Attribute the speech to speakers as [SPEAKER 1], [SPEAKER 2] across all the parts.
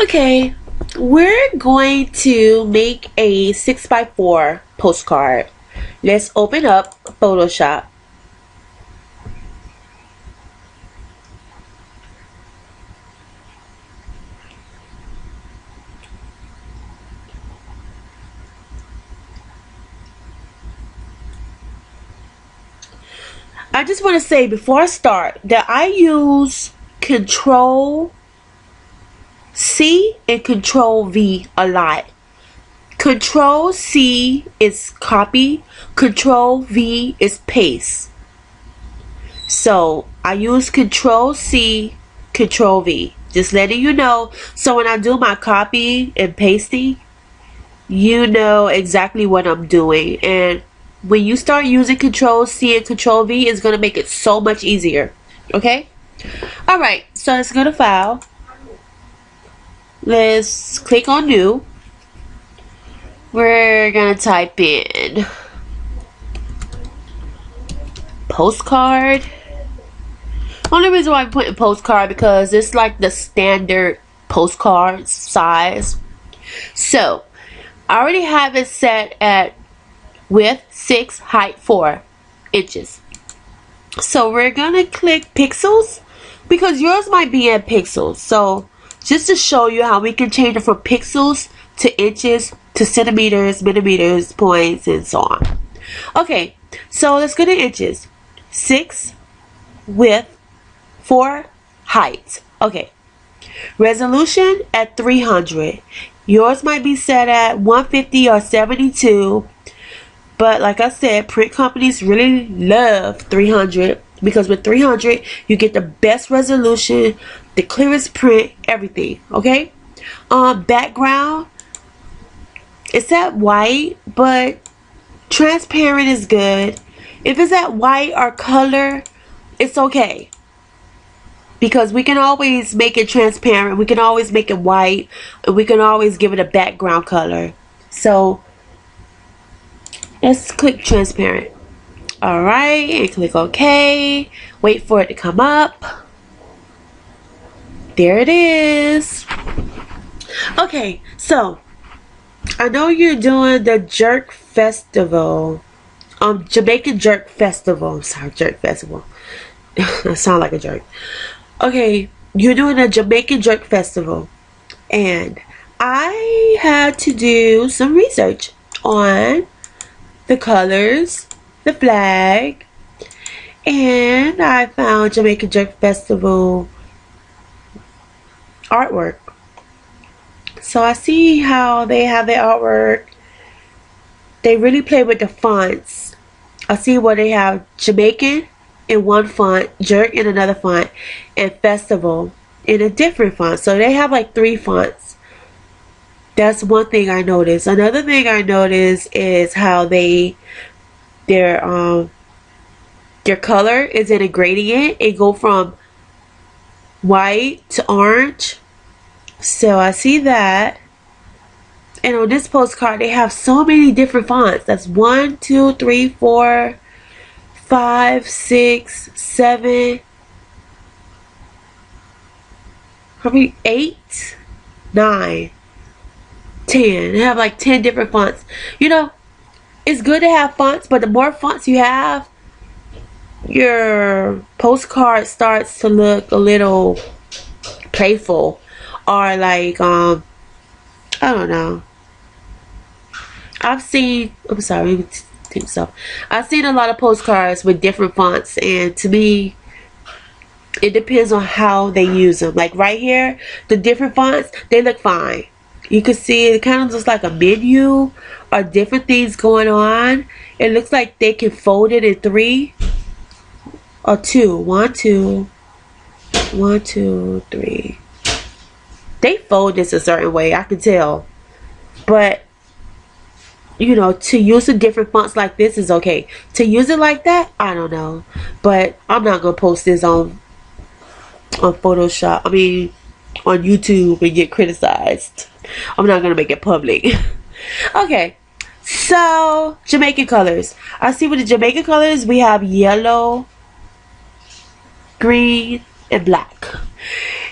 [SPEAKER 1] Okay, we're going to make a 6x4 postcard. Let's open up Photoshop. I just want to say before I start that I use Control C and Control V a lot. Control C is copy, Control V is paste. So I use Control C, Control V. Just letting you know. So when I do my copy and pasting, you know exactly what I'm doing. And when you start using Control C and Control V, it's going to make it so much easier. Okay? Alright, so let's go to File. Let's click on New. We're going to type in postcard. Only reason why I'm putting postcard because it's like the standard postcard size. So, I already have it set at width 6, height 4 inches. So we're gonna click pixels because yours might be in pixels. So just to show you how we can change it from pixels to inches to centimeters, millimeters, points, and so on. Okay, so let's go to inches. 6 width, 4 height. Okay, resolution at 300. Yours might be set at 150 or 72. But like I said, print companies really love 300 because with 300 you get the best resolution, the clearest print, everything. Okay. Background, it's at white, but transparent is good. If it's at white or color, it's okay. Because we can always make it transparent, we can always make it white, and we can always give it a background color. So let's click transparent. Alright, and click OK. Wait for it to come up. There it is. Okay, so I know you're doing the Jerk Festival. Jamaican Jerk Festival. I'm sorry, Jerk Festival. I sound like a jerk. Okay, you're doing a Jamaican Jerk Festival. And I had to do some research on the colors, the flag, and I found Jamaican Jerk Festival artwork. So I see how they have their artwork. They really play with the fonts. I see where they have Jamaican in one font, Jerk in another font, and Festival in a different font. So they have like 3 fonts. That's one thing I noticed. Another thing I noticed is how their color is in a gradient. It go from white to orange. So I see that. And on this postcard they have so many different fonts. That's 1, 2, 3, 4, 5, 6, 7, probably 8, 9, 10. They have like 10 different fonts. You know, it's good to have fonts, but the more fonts you have, your postcard starts to look a little playful, or like I don't know. I've seen a lot of postcards with different fonts, and to me it depends on how they use them. Like right here, the different fonts, they look fine. You can see it kind of looks like a menu or different things going on. It looks like they can fold it in 3 or 2. 1, 2, 1, 2, 3. They fold this a certain way, I can tell. But you know, to use the different fonts like this is okay. To use it like that, I don't know. But I'm not gonna post this on Photoshop. I mean, on YouTube and get criticized. I'm not gonna make it public. Okay, so Jamaican colors. I see with the Jamaican colors we have yellow, green, and black,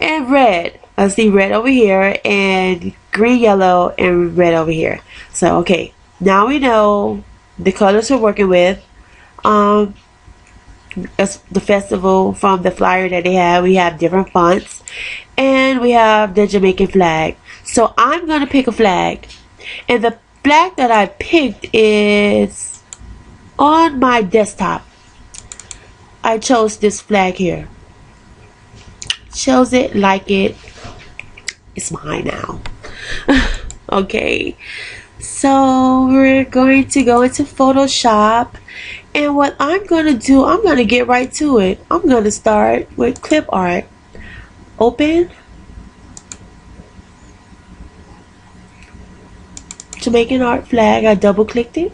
[SPEAKER 1] and red. I see red over here and green, yellow, and red over here. So, okay. Now we know the colors we're working with. That's the festival from the flyer that they have. We have different fonts. And we have the Jamaican flag. So, I'm going to pick a flag. And the flag that I picked is on my desktop. I chose this flag here. Chose it, like it. It's mine now. Okay. So we're going to go into Photoshop. And what I'm going to do, I'm going to get right to it. I'm going to start with clip art. Open. Jamaican art flag. I double clicked it.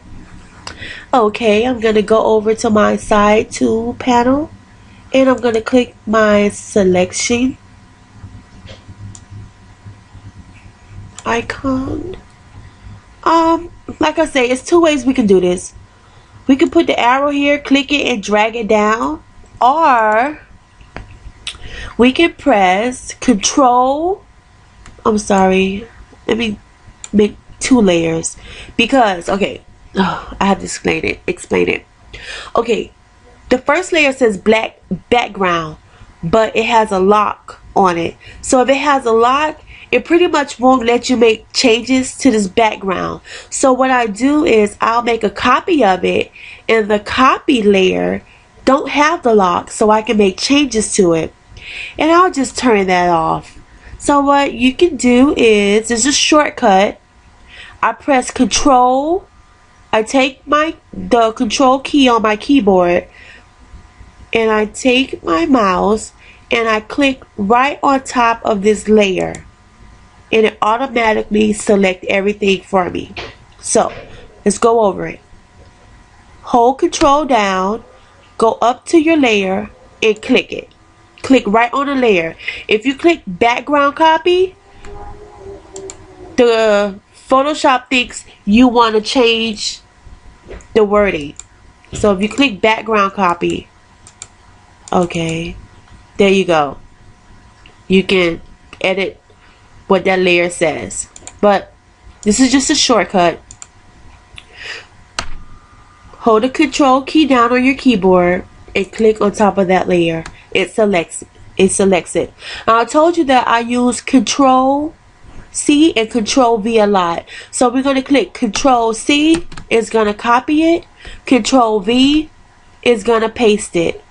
[SPEAKER 1] Okay, I'm going to go over to my side tool panel. And I'm going to click my selection icon. Like I say, it's two ways we can do this. We can put the arrow here, click it, and drag it down. Or we can press Control. I'm sorry. Let me make 2 layers. Because, okay, I have to explain it. Okay, the first layer says black background, but it has a lock on it. So if it has a lock, it pretty much won't let you make changes to this background. So what I do is I'll make a copy of it, and the copy layer don't have the lock, so I can make changes to it. And I'll just turn that off. So what you can do is, there's a shortcut. I press Control. I take the Control key on my keyboard, and I take my mouse and I click right on top of this layer, and it automatically selects everything for me. So let's go over it. Hold Control down, go up to your layer and click it. Click right on the layer. If you click background copy, the Photoshop thinks you want to change the wording. So if you click background copy, okay, there you go. You can edit what that layer says. But this is just a shortcut. Hold the Control key down on your keyboard and click on top of that layer. It selects it. Now I told you that I use Control C and Control V a lot. So we're going to click Control C, it's going to copy it. Control V is going to paste it.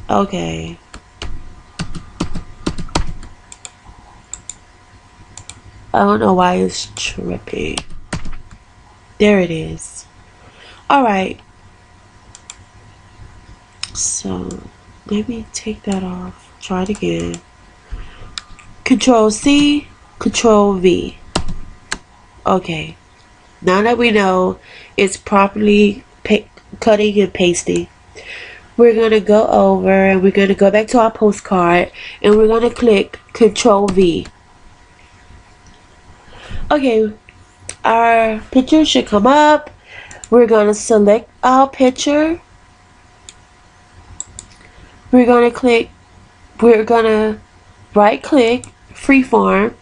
[SPEAKER 1] Okay. I don't know why it's tripping. There it is. Alright. So, let me take that off. Try it again. Control C, Control V. Okay. Now that we know it's properly cutting and pasting, we're going to go over and we're going to go back to our postcard and we're going to click Control V. Okay, our picture should come up. We're going to select our picture. We're going to right click freeform.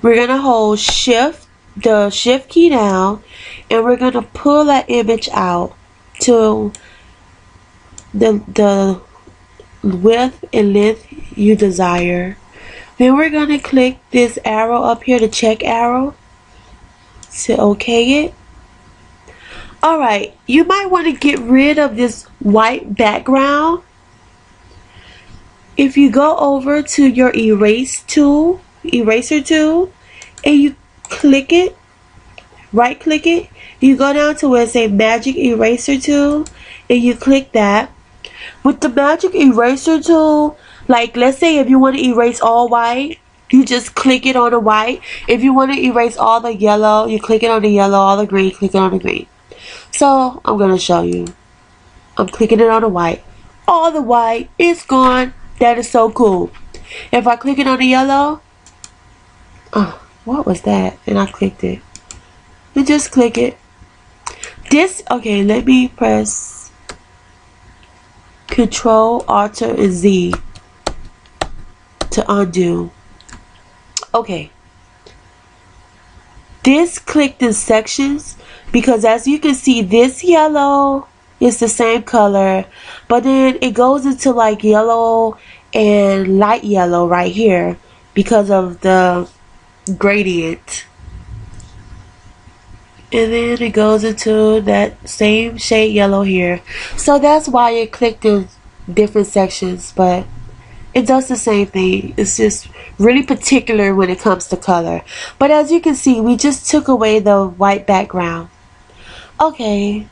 [SPEAKER 1] We're going to hold the shift key down, and we're going to pull that image out to the width and length you desire. Then we're going to click this arrow up here, the check arrow, to OK it. Alright, you might want to get rid of this white background. If you go over to your eraser tool, and you click it, right click it, you go down to where it says magic eraser tool, and you click that. With the magic eraser tool, like let's say if you want to erase all white, you just click it on the white. If you want to erase all the yellow, you click it on the yellow, all the green, click it on the green. So I'm going to show you. I'm clicking it on the white. All the white is gone. That is so cool. If I click it on the yellow, oh, what was that? And I clicked it. And just click it. Okay, let me press Control, Alt, and Z to undo. Okay. This clicked in sections because as you can see, this yellow is the same color, but then it goes into like yellow and light yellow right here because of the gradient. And then it goes into that same shade yellow here. So that's why it clicked in different sections, but it does the same thing. It's just really particular when it comes to color. But as you can see, we just took away the white background. Okay,